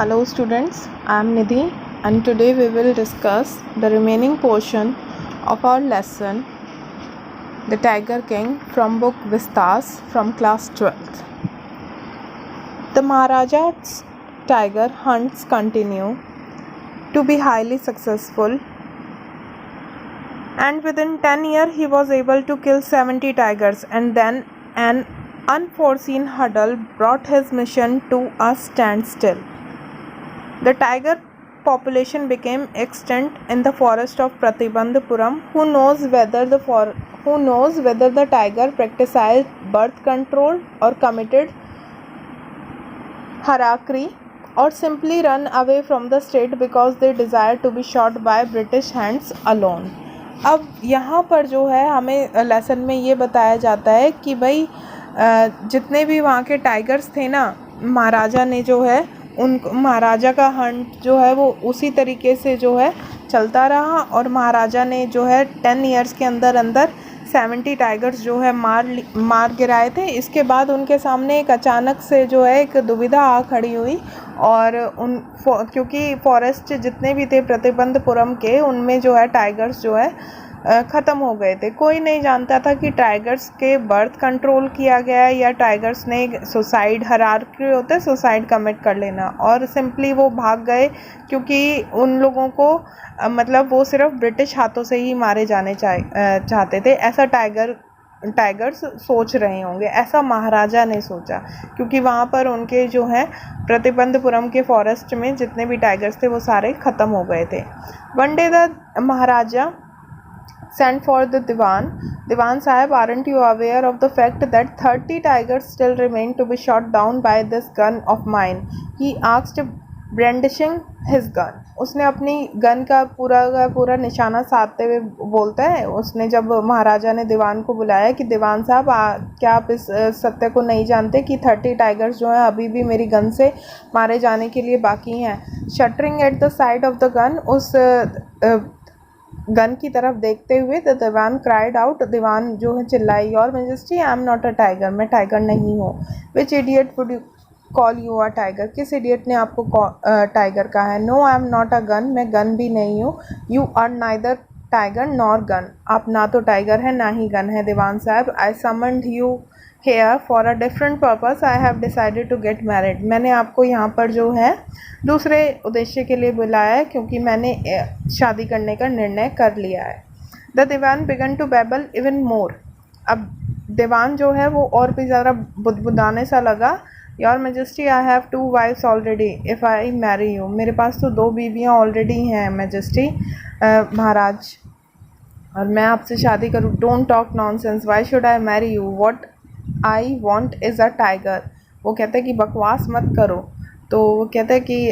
Hello students, I am Nidhi and today we will discuss the remaining portion of our lesson The Tiger King from book Vistas from class 12th. The Maharaja's tiger hunts continue to be highly successful and within 10 years he was able to kill 70 tigers, and then an unforeseen hurdle brought his mission to a standstill. The tiger population became extinct in the forest of Pratibandhapuram. Who knows whether the tiger practiced birth control or committed harakiri or simply run away from the state because they desired to be shot by British hands alone. अब यहाँ पर जो है हमें lesson में ये बताया जाता है कि भाई जितने भी वहाँ के टाइगर्स थे ना, महाराजा ने जो है उन महाराजा का हंट जो है वो उसी तरीके से जो है चलता रहा और महाराजा ने जो है 10 इयर्स के अंदर 70 टाइगर्स जो है मार गिराए थे। इसके बाद उनके सामने एक अचानक से जो है एक दुविधा आ खड़ी हुई और क्योंकि फॉरेस्ट जितने भी थे प्रतिबंधपुरम के उनमें जो है टाइगर्स जो है ख़त्म हो गए थे। कोई नहीं जानता था कि टाइगर्स के बर्थ कंट्रोल किया गया है या टाइगर्स ने सुसाइड हायरार्की होता है सुसाइड कमिट कर लेना, और सिंपली वो भाग गए क्योंकि उन लोगों को मतलब वो सिर्फ ब्रिटिश हाथों से ही मारे जाने चाहते थे। ऐसा टाइगर्स सोच रहे होंगे, ऐसा महाराजा ने सोचा क्योंकि वहाँ पर उनके जो है प्रतिबंधपुरम के फॉरेस्ट में जितने भी टाइगर्स थे वो सारे ख़त्म हो गए थे। One day the Maharaja sent for the Diwan. Diwan Sahib, aren't you aware of the fact that 30 tigers still remain to be shot down by this gun of mine? He asked, brandishing his gun. उसने अपनी gun का पूरा निशाना साधते हुए बोलता है। उसने जब महाराजा ने दीवान को बुलाया कि दीवान साहब क्या आप इस सत्य को नहीं जानते कि 30 टाइगर्स जो हैं अभी भी मेरी गन से मारे जाने के लिए बाकी हैं। Shattering at the side of the gun, उस गन की तरफ देखते हुए the Dewan cried out, Dewan जो है चिल्लाई, your majesty I am not a tiger, मैं टाइगर नहीं हूँ। Which idiot would call you a tiger, किस इडियट ने आपको टाइगर कहा है। No I am not a gun, मैं गन भी नहीं हूँ। You are neither tiger nor gun, आप ना तो टाइगर है ना ही गन है। दीवान साहब, I summoned you here for a different purpose, I have decided to get married, मैंने आपको यहाँ पर जो है दूसरे उद्देश्य के लिए बुलाया है क्योंकि मैंने शादी करने का निर्णय कर लिया है। The Dewan began to babble even more, अब दीवान जो है वो और भी ज़्यादा बुदबुदाने सा लगा। Your majesty I have 2 wives already if I marry you, मेरे पास तो 2 बीवियाँ ऑलरेडी हैं मैजेस्टी, महाराज, और मैं आपसे शादी करूँ। Don't talk nonsense, why should I marry you, what I want is a tiger. वो कहते हैं कि बकवास मत करो। तो वो कहते हैं कि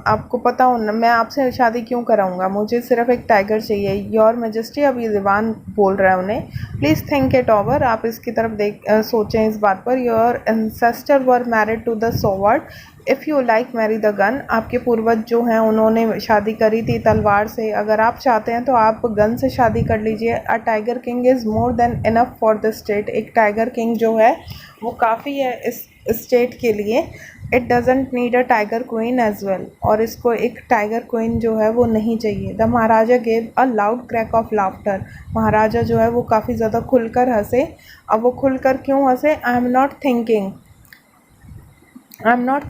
आपको पता हो ना मैं आपसे शादी क्यों कराऊंगा, मुझे सिर्फ एक टाइगर चाहिए। योर मैजेस्टी, अब ये दीवान बोल रहा है उन्हें, प्लीज़ थिंक इट ओवर, आप इसकी तरफ सोचें इस बात पर। Your ancestor were married to the sword, if you like marry the gun, आपके पूर्वज जो हैं उन्होंने शादी करी थी तलवार से, अगर आप चाहते हैं तो आप गन से शादी कर लीजिए। A tiger king is more than enough for the state, एक टाइगर किंग जो है वो काफ़ी है इस स्टेट के लिए। It doesn't need a tiger queen as well, और इसको एक टाइगर क्वीन जो है वो नहीं चाहिए। The Maharaja gave a loud crack of laughter, Maharaja जो है वो काफ़ी ज़्यादा खुलकर हंसे। अब वो खुलकर क्यों हंसे, आई am not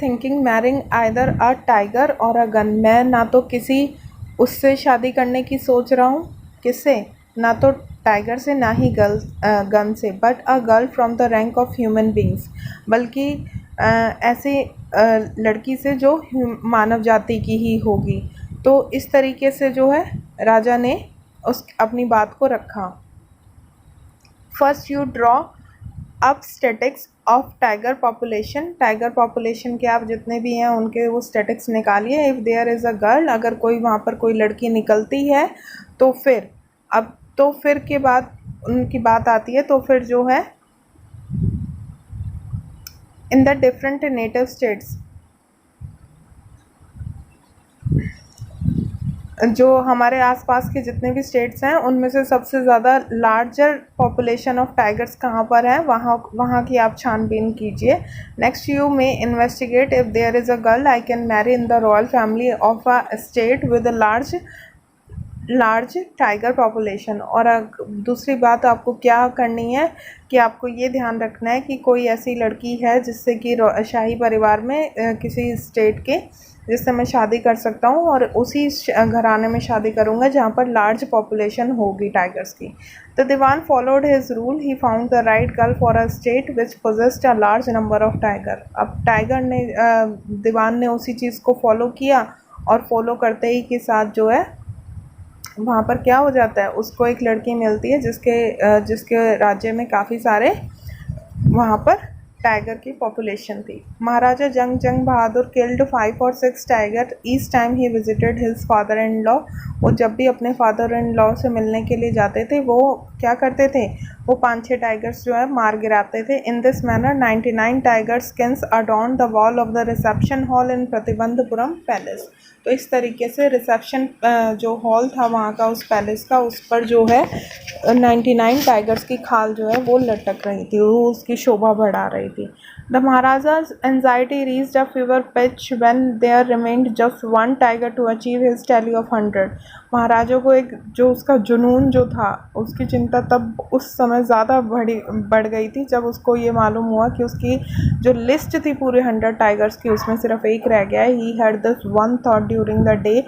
thinking marrying either a tiger और अ गन, मैं ना तो किसी उससे शादी करने की सोच रहा हूँ, किससे, ना तो टाइगर से ना ही गन से, but a girl from the rank of human beings, बल्कि ऐसे लड़की से जो मानव जाति की ही होगी। तो इस तरीके से जो है राजा ने अपनी बात को रखा। First you draw up statics of tiger population के आप जितने भी हैं उनके वो स्टैटिक्स निकालिए। If there is a girl, अगर कोई वहाँ पर कोई लड़की निकलती है तो फिर के बाद उनकी बात आती है। तो फिर जो है in the different native states, जो हमारे आसपास के जितने भी स्टेट्स हैं उनमें से सबसे ज़्यादा लार्जर पॉपुलेशन ऑफ टाइगर्स कहाँ पर है, वहाँ वहाँ की आप छानबीन कीजिए। Next, you may investigate if there is a girl I can marry in the royal family of a state with a large tiger population. और दूसरी बात आपको क्या करनी है कि आपको ये ध्यान रखना है कि कोई ऐसी लड़की है जिससे कि शाही परिवार में किसी स्टेट के जिससे मैं शादी कर सकता हूँ और उसी घराने में शादी करूँगा जहाँ पर लार्ज पॉपुलेशन होगी टाइगर्स की। The dewan followed his rule, he found the right girl for a state which possessed a large number of tiger. अब टाइगर ने दीवान ने उसी चीज़ को फॉलो किया और फॉलो करते ही के साथ जो है वहाँ पर क्या हो जाता है, उसको एक लड़की मिलती है जिसके राज्य में काफ़ी सारे वहाँ पर टाइगर की पॉपुलेशन थी। महाराजा जंग बहादुर किल्ड 5 और 6 tiger each time he visited his father in law. वो जब भी अपने फादर इन लॉ से मिलने के लिए जाते थे वो क्या करते थे, वो 5-6 टाइगर्स जो है मार गिराते थे। In this manner 99 tiger skins adorn the wall of the reception hall in Pratibandapuram palace. तो इस तरीके से रिसेप्शन जो हॉल था वहाँ का उस पैलेस का, उस पर जो है 99 टाइगर्स की खाल जो है वो लटक रही थी, वो उसकी शोभा बढ़ा रही थी। The Maharaja's anxiety reached a fever pitch when there remained just one tiger to achieve his tally of 100। महाराजा को एक जो उसका जुनून जो था, उसकी चिंता तब उस समय ज़्यादा बढ़ गई थी जब उसको ये मालूम हुआ कि उसकी जो लिस्ट थी पूरे 100 टाइगर्स की उसमें सिर्फ एक रह गया है। He had this one thought during the day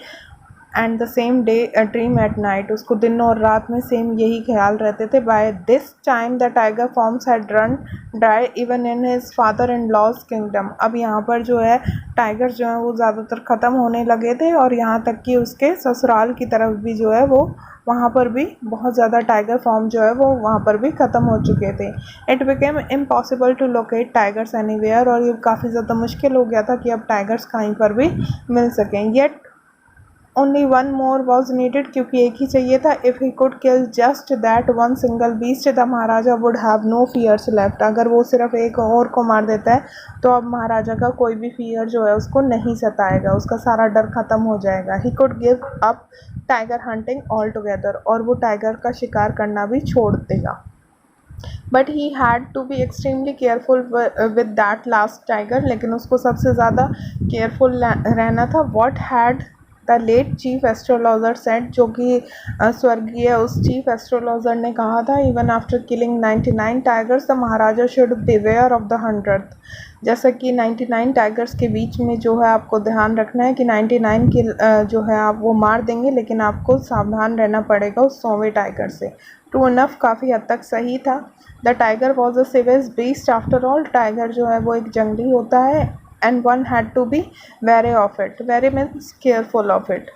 and the same day a dream at night. उसको दिन और रात में सेम यही ख्याल रहते थे। By this time the tiger farms had run dry even in his father in law's kingdom. अब यहाँ पर जो है टाइगर्स जो हैं वो ज़्यादातर ख़त्म होने लगे थे और यहाँ तक कि उसके ससुराल की तरफ भी जो है वो वहाँ पर भी बहुत ज़्यादा टाइगर फॉर्म जो है वो वहाँ पर भी ख़त्म हो चुके थे। It became impossible to locate tigers anywhere. और ये काफ़ी ज़्यादा मुश्किल हो गया था कि अब टाइगर्स कहीं पर भी मिल सकें। Yet only one more was needed, क्योंकि एक ही चाहिए था। If he could kill just that one single beast the maharaja would have no fears left. अगर वो सिर्फ एक और को मार देता है तो अब महाराजा का कोई भी फियर जो है उसको नहीं सताएगा, उसका सारा डर ख़त्म हो जाएगा। He could give up tiger hunting all together, और वो टाइगर का शिकार करना भी छोड़ देगा। But he had to be extremely careful with that last tiger, लेकिन उसको सबसे ज़्यादा केयरफुल रहना था। What had the late chief astrologer said, जो कि स्वर्गीय उस चीफ एस्ट्रोलॉजर ने कहा था, even after killing 99 tigers the maharaja should beware of the 100th। जैसा कि 99 टाइगर्स के बीच में जो है आपको ध्यान रखना है कि 99 की जो है आप वो मार देंगे, लेकिन आपको सावधान रहना पड़ेगा उस 100वें टाइगर से। ट्रू इनफ, काफ़ी हद तक सही था। The tiger was a savage beast after all. Tiger जो है वो एक जंगली होता है and one had to be wary of it. Wary means careful of it.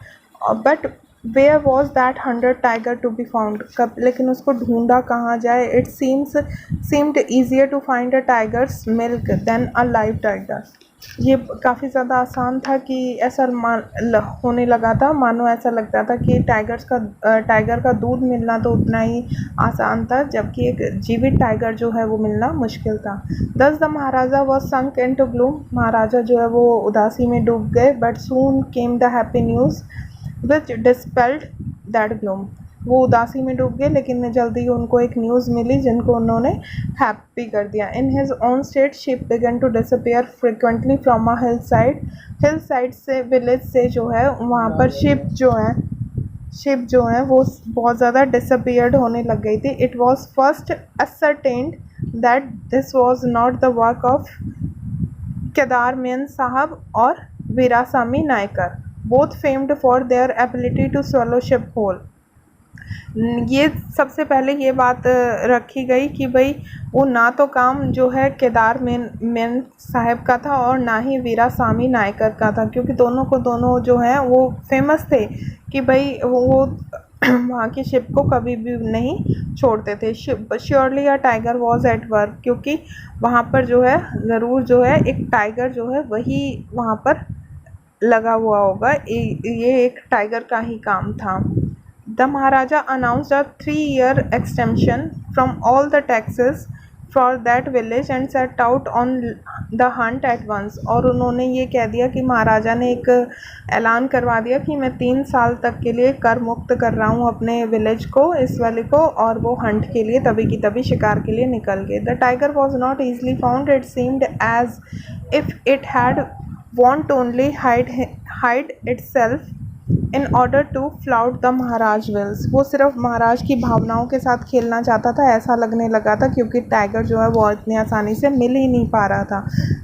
But where was that 100 tiger to be found? कब, लेकिन उसको ढूंढा कहाँ जाए? It seemed easier to find a tiger's milk than a live tiger। ये काफ़ी ज़्यादा आसान था कि ऐसा होने लगा था, मानो ऐसा लगता था कि टाइगर का दूध मिलना तो उतना ही आसान था, जबकि एक जीवित टाइगर जो है वो मिलना मुश्किल था। Thus the Maharaja was sunk into gloom. Maharaja जो है वो उदासी में डूब गए। But soon came the happy news which dispelled that gloom. वो उदासी में डूब गए, लेकिन जल्दी उनको एक न्यूज़ मिली जिनको उन्होंने हैप्पी कर दिया। In his own state sheep began to disappear frequently from a hillside से, विलेज से जो है वहाँ पर शिप जो है वो बहुत ज़्यादा डिसअपियर्ड होने लग गई थी। It was first ascertained that this was not the work of Kedar Mian sahib और Veerasami Naicker, both famed for their ability to swallow sheep whole. ये सबसे पहले ये बात रखी गई कि भाई वो ना तो काम जो है केदार मेन साहब का था और ना ही वीरासामी नायकर का था, क्योंकि दोनों जो हैं वो फेमस थे कि भाई वो वहाँ की शिप को कभी भी नहीं छोड़ते थे। Surely a tiger was at work, क्योंकि वहाँ पर जो है ज़रूर जो है एक टाइगर जो है वही वहाँ पर लगा हुआ होगा। ये एक टाइगर का ही काम था। The Maharaja announced a 3-year extension from all the taxes for that village and set out on the hunt at once। और उन्होंने ये कह दिया कि महाराजा ने एक ऐलान करवा दिया कि मैं 3 साल तक के लिए कर मुक्त कर रहा हूँ अपने विलेज को, इस वाले को, और वो हंट के लिए तभी की तभी शिकार के लिए निकल गए। The tiger was not easily found, it seemed as if it had want only hide itself in order to flout the maharaj wills. वो सिर्फ महाराज की भावनाओं के साथ खेलना चाहता था, ऐसा लगने लगा था, क्योंकि टाइगर जो है वो इतनी आसानी से मिल ही नहीं पा रहा था।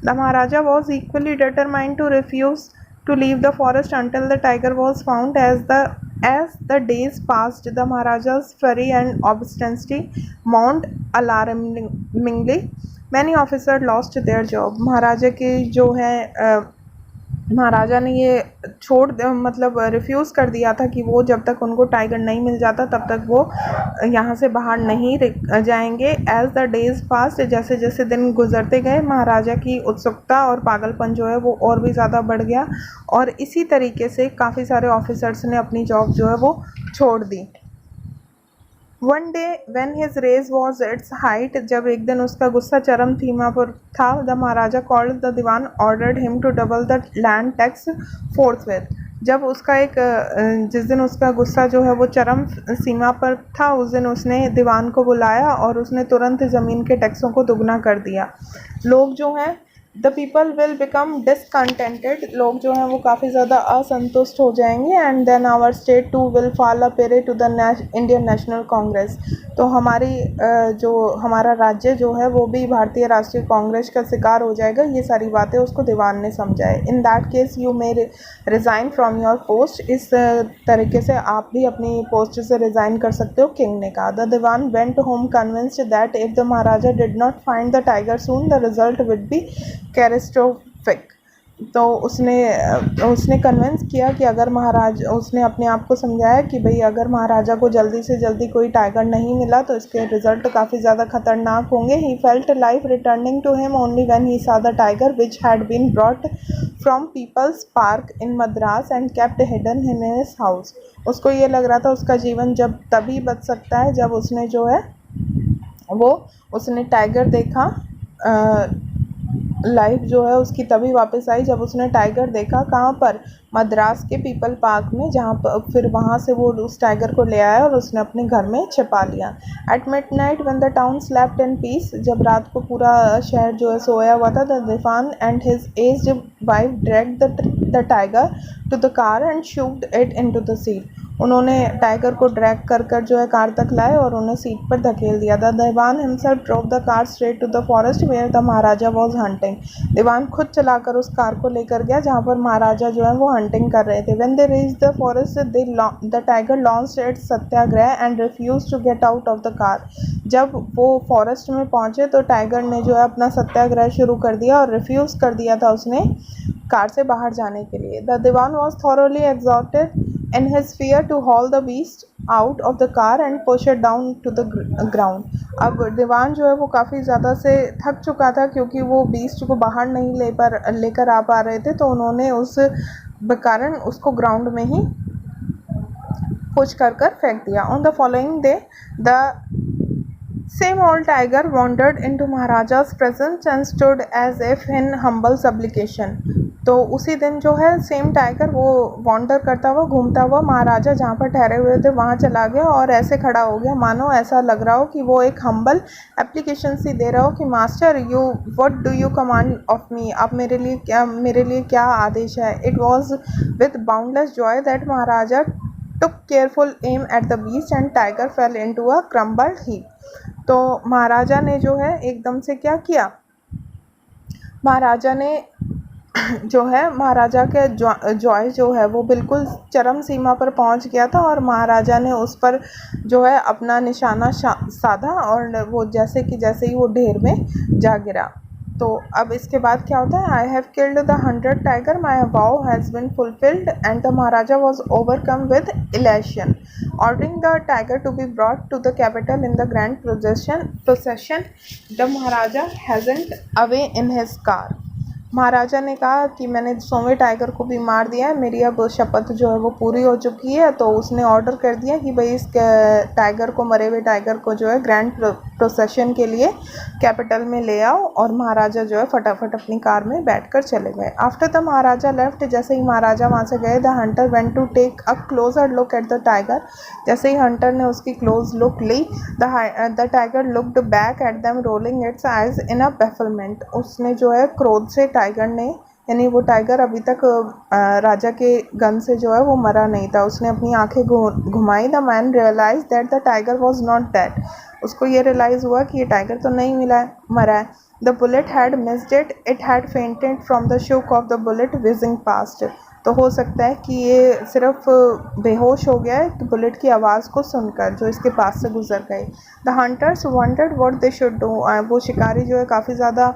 The Maharaja was equally determined to refuse to leave the forest until the tiger was found। As the days passed, the Maharaja's fury and obstinacy mounted alarmingly। Many officers lost their job। महाराजा की जो है महाराजा ने ये मतलब refuse कर दिया था कि वो जब तक उनको टाइगर नहीं मिल जाता तब तक वो यहाँ से बाहर नहीं जाएंगे। एज़ द डेज़ पास्ट, जैसे जैसे दिन गुजरते गए महाराजा की उत्सुकता और पागलपन जो है वो और भी ज़्यादा बढ़ गया, और इसी तरीके से काफ़ी सारे ऑफिसर्स ने अपनी जॉब जो है वो छोड़ दी। One day when his rage was its height, जब एक दिन उसका गुस्सा चरम सीमा पर था, the Maharaja called the Dewan ordered him to double the land tax forthwith. जब उसका जिस दिन उसका गुस्सा जो है वो चरम सीमा पर था, उस दिन उसने दीवान को बुलाया और उसने तुरंत ज़मीन के टैक्सों को दुगना कर दिया। लोग जो हैं the people will become discontented, लोग जो हैं वो काफ़ी ज़्यादा असंतुष्ट हो जाएंगे। And then our state too will fall a prey to the Indian National Congress, तो हमारा राज्य जो है वो भी भारतीय राष्ट्रीय कांग्रेस का शिकार हो जाएगा। ये सारी बातें उसको दीवान ने समझाए। In that case you may resign from your post, इस तरीके से आप भी अपनी पोस्ट से रिज़ाइन कर सकते हो, किंग ने कहा। The Dewan went home convinced that if the Maharaja did not find the tiger soon the result would be catastrophic. तो उसने कन्विंस किया कि अगर उसने अपने आप को समझाया कि भाई अगर महाराजा को जल्दी से जल्दी कोई टाइगर नहीं मिला तो इसके रिजल्ट काफ़ी ज़्यादा खतरनाक होंगे। He felt life returning to him only when he saw the tiger which had been brought from People's Park in Madras and kept hidden in his house. उसको ये लग रहा था उसका जीवन जब तभी बच सकता है जब उसने जो है उसने टाइगर देखा। लाइफ जो है उसकी तभी वापस आई जब उसने टाइगर देखा। कहाँ पर? मद्रास के पीपल पार्क में, जहाँ पर फिर वहाँ से वो उस टाइगर को ले आया और उसने अपने घर में छिपा लिया। At midnight when the town slept in peace, जब रात को पूरा शहर जो है सोया हुआ था, the Dewan and his aged wife dragged the tiger to the car and shoved it into the seat. उन्होंने टाइगर को ड्रैग कर जो है कार तक लाए और उन्हें सीट पर धकेल दिया। The Dewan himself drove the car straight to the forest where the Maharaja was hunting. Dewan खुद चलाकर उस कार को लेकर गया जहाँ पर महाराजा जो है वो हंटिंग कर रहे थे। When they reached the forest the tiger launched its satyagraha and refused to get out of the car. जब वो फॉरेस्ट में पहुँचे तो टाइगर ने जो है अपना सत्याग्रह शुरू कर दिया और रिफ्यूज़ कर दिया था उसने कार से बाहर जाने के लिए। The dewan was thoroughly exhausted in his fear to haul the beast out of the car and push it down to the ground। अब दीवान जो है वो काफ़ी ज़्यादा से थक चुका था क्योंकि वो बीस्ट को बाहर नहीं लेकर आ पा रहे थे, तो उन्होंने उस कारण उसको ग्राउंड में ही पुश कर फेंक दिया। On the following day the same old tiger wandered into Maharaja's presence and stood as if in humble supplication। तो उसी दिन जो है सेम टाइगर वो वॉन्डर करता हुआ घूमता हुआ महाराजा जहाँ पर ठहरे हुए थे वहाँ चला गया और ऐसे खड़ा हो गया मानो ऐसा लग रहा हो कि वो एक हम्बल एप्लीकेशन सी दे रहा हो कि master what do you command of me, आप मेरे लिए क्या आदेश है। It was with boundless Joy that Maharaja took careful aim at the beast and tiger fell into a crumbled heap। तो महाराजा ने जो है एकदम से क्या किया, महाराजा ने जो है महाराजा के जॉय जो है वो बिल्कुल चरम सीमा पर पहुंच गया था और महाराजा ने उस पर जो है अपना निशाना साधा और वो जैसे ही वो ढेर में जा गिरा। तो अब इसके बाद क्या होता है, I have killed the 100 tiger, my vow has been fulfilled and the Maharaja was overcome with elation, ordering the tiger to be brought to the capital in the grand procession the Maharaja hastened away in his car. Maharaja ने कहा कि मैंने 100वें tiger को भी मार दिया है, मेरी अब शपथ जो है वो पूरी हो चुकी है। तो उसने ऑर्डर कर दिया कि भाई इस टाइगर को, मरे हुए टाइगर को जो है ग्रैंड प्रोसेशन के लिए कैपिटल में ले आओ। और महाराजा जो है फटाफट अपनी कार में बैठकर चले गए। आफ्टर द महाराजा लेफ्ट, जैसे ही महाराजा वहाँ से गए, the hunter went to take a closer look at the tiger. जैसे ही हंटर ने उसकी क्लोज लुक ली, the tiger looked back at them rolling its eyes in a bafflement. उसने जो है क्रोध से, टाइगर ने, यानी वो टाइगर अभी तक राजा के गन से जो है वो मरा नहीं था, उसने अपनी आंखें घुमाई। The man realise that the tiger was not dead. उसको ये रियलाइज़ हुआ कि ये टाइगर तो नहीं मरा है। The bullet had missed it had fainted from the shock of the bullet whizzing past. तो हो सकता है कि ये सिर्फ बेहोश हो गया है बुलेट की आवाज़ को सुनकर जो इसके पास से गुजर गई। The hunters wanted what they should do. वो शिकारी जो है काफ़ी ज़्यादा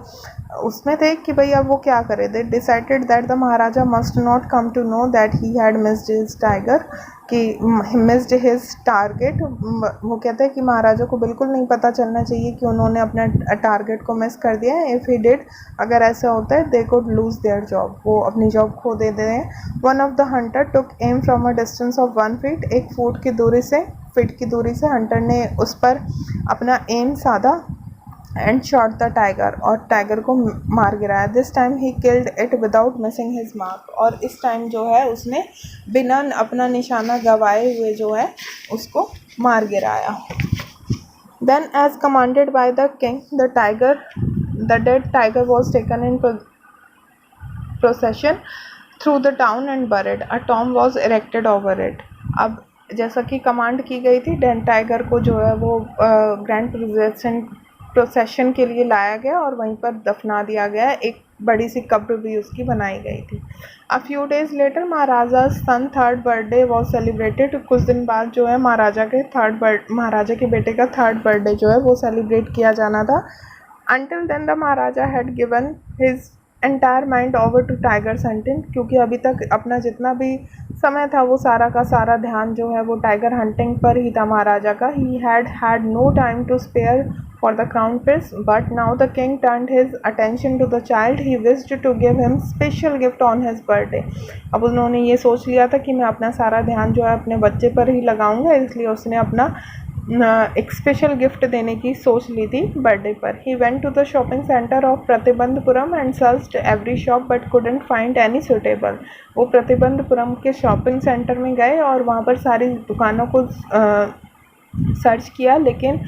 उसमें थे कि भाई अब वो क्या करे। They decided that the maharaja must not come to know that he had missed his tiger, कि मिस्ड हिज टारगेट। वो कहते हैं कि महाराजा को बिल्कुल नहीं पता चलना चाहिए कि उन्होंने अपना टारगेट को मिस कर दिया है। इफ़ ही डिड, अगर ऐसा होता है, they could lose their job, वो अपनी जॉब खो देते हैं। One of the Hunter took am from a distance of 1 feet. 1 feet की दूरी से हंटर ने उस पर अपना एम साधा एंड शॉट द टाइगर, और टाइगर को मार गिराया। This time he killed it without missing his mark. और इस टाइम जो है उसने बिना अपना निशाना गंवाए हुए जो है उसको मार गिराया। Then as commanded by the king, the dead tiger was taken in procession through the town and buried. A tomb was erected over it. अब जैसा कि कमांड की गई थी, डेड टाइगर को जो है वो ग्रैंड प्रोसेशन के लिए लाया गया और वहीं पर दफना दिया गया। एक बड़ी सी कब्र भी उसकी बनाई गई थी। A few days later maharaja son third birthday was celebrated. कुछ दिन बाद जो है महाराजा के बेटे का थर्ड बर्थडे जो है वो सेलिब्रेट किया जाना था। Until then the Maharaja had given his entire mind over to tiger hunting, क्योंकि अभी तक अपना जितना भी समय था वो सारा का सारा ध्यान जो है वो टाइगर हंटिंग पर ही था महाराजा का। He had no time to spare for the crown prince, but now the king turned his attention to the child. He wished to give him special gift on his birthday. अब उन्होंने ये सोच लिया था कि मैं अपना सारा ध्यान जो है अपने बच्चे पर ही लगाऊंगा, इसलिए उसने अपना एक स्पेशल गिफ्ट देने की सोच ली थी बर्थडे पर। He went to the shopping centre of Pratibandhapuram and searched every shop but couldn't find any suitable. वो प्रतिबंधपुरम के शॉपिंग सेंटर में गए और वहाँ पर सारी दुकानों को सर्च किया, लेकिन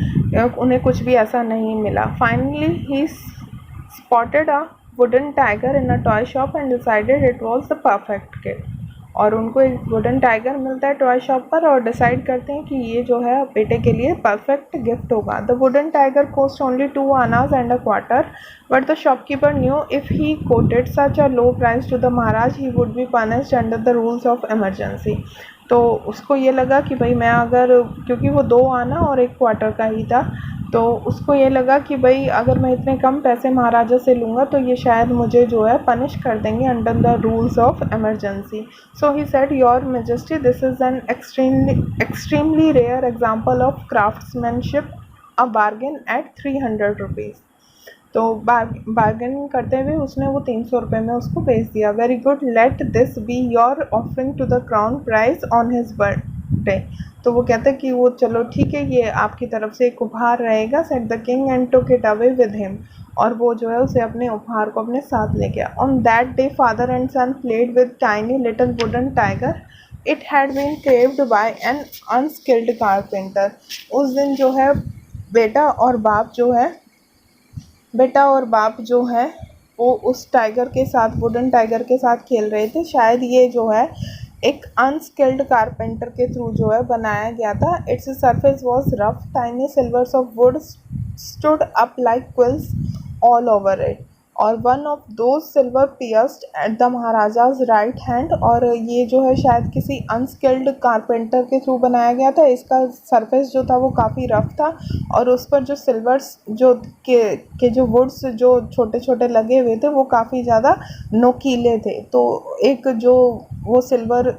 उन्हें कुछ भी ऐसा नहीं मिला। Finally he spotted a wooden tiger in a toy shop and decided it was the perfect gift. और उनको एक वुडन टाइगर मिलता है टॉय शॉप पर और डिसाइड करते हैं कि ये जो है बेटे के लिए परफेक्ट गिफ्ट होगा। The wooden tiger cost only 2 annas and a quarter, but the shopkeeper knew if he quoted such a low price to the maharaj he would be punished under the rules of emergency. तो उसको ये लगा कि भाई मैं अगर, क्योंकि वो 2 आना और 1 क्वार्टर का ही था, तो उसको ये लगा कि भाई अगर मैं इतने कम पैसे महाराजा से लूँगा तो ये शायद मुझे जो है पनिश कर देंगे under the rules of emergency. So he said, your majesty, this is an extremely rare example of craftsmanship, a bargain at 300 rupees. तो बार्गेन करते हुए उसने वो 300 रुपये में उसको बेच दिया। Very good, let this be your offering to the crown prince on his birthday. तो वो कहते हैं कि वो चलो ठीक है, ये आपकी तरफ से एक उपहार रहेगा, set the king and took it away with him. और वो जो है उसे अपने उपहार को अपने साथ ले गया। On that day father and son played with tiny little wooden tiger. It had been carved by an unskilled carpenter. उस दिन जो है बेटा और बाप जो है वो उस टाइगर के साथ, वुडन टाइगर के साथ खेल रहे थे। शायद ये जो है एक अनस्किल्ड कारपेंटर के थ्रू जो है बनाया गया था। Its surface was rough, tiny slivers of wood stood up like quills all over it, और one of those sliver pierced at the Maharaja's right hand. और ये जो है शायद किसी अनस्किल्ड कारपेंटर के थ्रू बनाया गया था। इसका सरफेस जो था वो काफ़ी रफ था और उस पर जो सिल्वर्स जो वुड्स जो छोटे छोटे लगे हुए थे वो काफ़ी ज़्यादा नोकीले थे। तो एक जो वो सिल्वर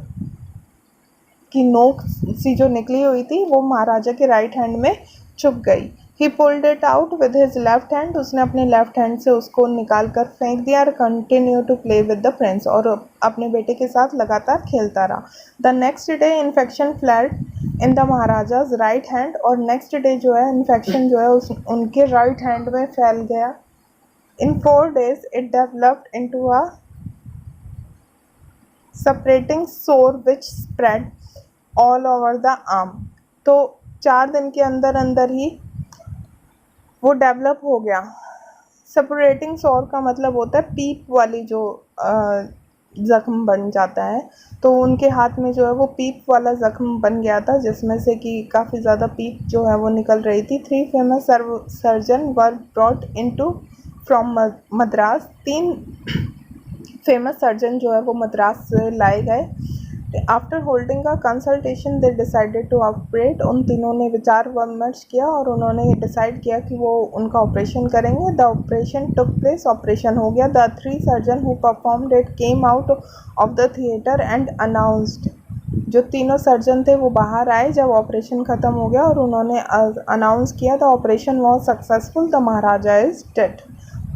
की नोक सी जो निकली हुई थी वो महाराजा के राइट हैंड में चुभ गई। ही pulled it out with his left hand, उसने अपने लेफ्ट हैंड से उसको निकाल कर फेंक दिया। Continue to play with the prince, और अपने बेटे के साथ लगातार खेलता रहा। The next day infection flared in the Maharaja's right hand, और नेक्स्ट डे जो है इन्फेक्शन जो है उनके राइट हैंड में फैल गया। इन 4 days it developed into a separating sore which spread all over the arm। तो 4 दिन के अंदर अंदर ही वो डेवलप हो गया। सेपरेटिंग सोर का मतलब होता है पीप वाली जो ज़ख्म बन जाता है, तो उनके हाथ में जो है वो पीप वाला ज़ख्म बन गया था, जिसमें से कि काफ़ी ज़्यादा पीप जो है वो निकल रही थी। 3 famous surgeon were brought into from Madras, 3 famous surgeon जो है वो मद्रास से लाए गए। After holding a consultation they decided to operate, उन तीनों ने विचार विमर्श किया और उन्होंने डिसाइड किया कि वो उनका ऑपरेशन करेंगे। The operation took place, operation हो गया। The 3 surgeon who performed it came out of the theatre and announced, जो तीनों सर्जन थे वो बाहर आए जब ऑपरेशन ख़त्म हो गया और उन्होंने अनाउंस किया the operation was successful, the Maharaja is dead.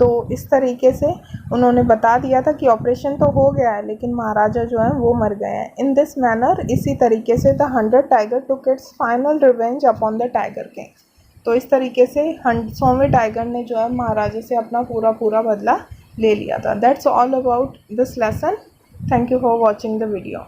तो इस तरीके से उन्होंने बता दिया था कि ऑपरेशन तो हो गया है लेकिन महाराजा जो हैं वो मर गए हैं। इन दिस मैनर, इसी तरीके से the 100 tiger took its final revenge upon the tiger king. तो इस तरीके से 100वें टाइगर ने जो है महाराजा से अपना पूरा बदला ले लिया था। That's all about this lesson. Thank you for watching the video.